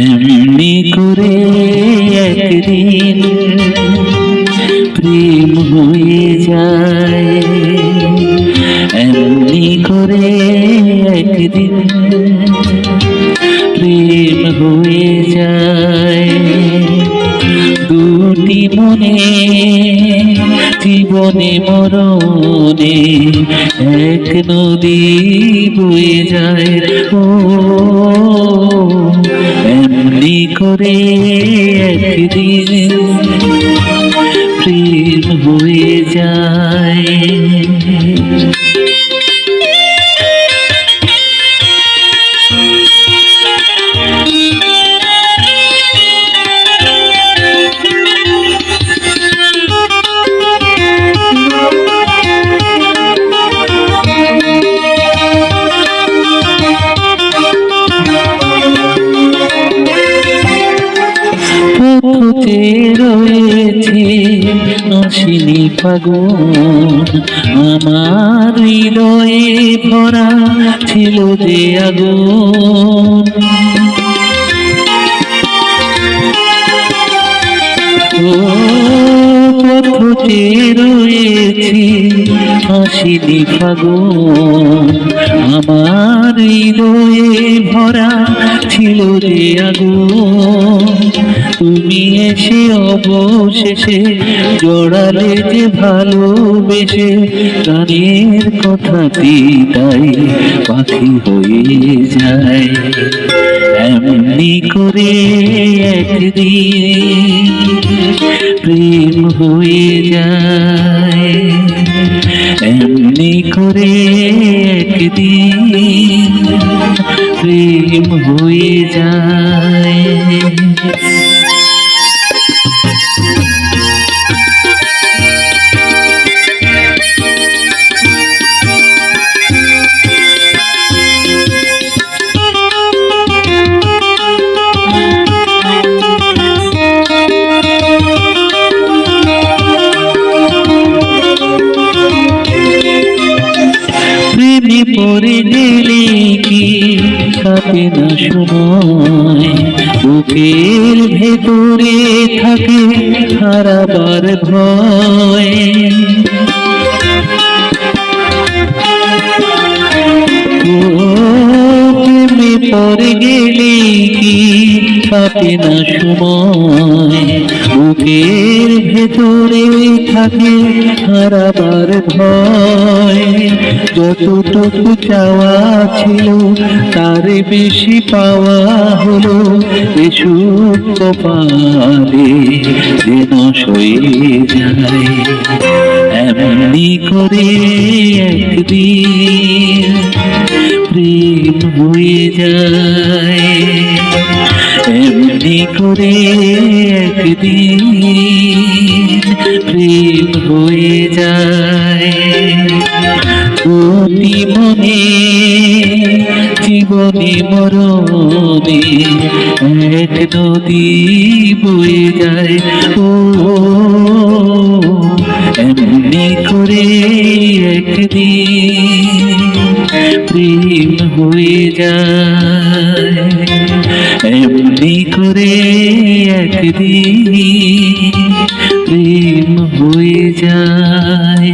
এমনি করে একদিন প্রেম হয়ে যায়, এমনি করে একদিন প্রেম হয়ে যায়। দুটি মনে জীবনে মরণে এক নদী বয়ে যায়। ও এমনি করে একদিন প্রেম হয়ে যায়। পথে রয়েছে আসেনি ফাগুন, আমার হৃদয়ে ভরা ছিল যে আগুন। পথে রয়েছে আসেনি ফাগুন, আমার হৃদয়ে ভরা ছিল যে আগুন। তুমি এসে অবশেষে জড়ালে যে ভালোবেসে, গানের কথাটি তাই পাখি হয়ে যায়। এমনি করে একদিন প্রেম হয়ে যায়, এমনি করে একদিন প্রেম হয়ে যায়। প্রেমে পড়ে গেলে কি কাটে না সময়, বুকের ভেতরে থাকে হারাবার ভয়। প্রেমে পড়ে গেলে কি কাটে না সময়, বুকের ভেতরে থাকে হারাবার ভয়। যতটুকু চাওয়া ছিল তার বেশি পাওয়া হলো, এসব কপালে যেন সয়ে যায়। এমনি করে একদিন প্রেম হয়ে যায়, এমনি করে একদিন প্রেম হয়ে যায়। দুটি মনে জীবনে মরণে এক নদী বয়ে যায়। ও এমনি করে একদিন প্রেম হয়ে যায়, এমনি করে একদিন প্রেম হয়ে যায়।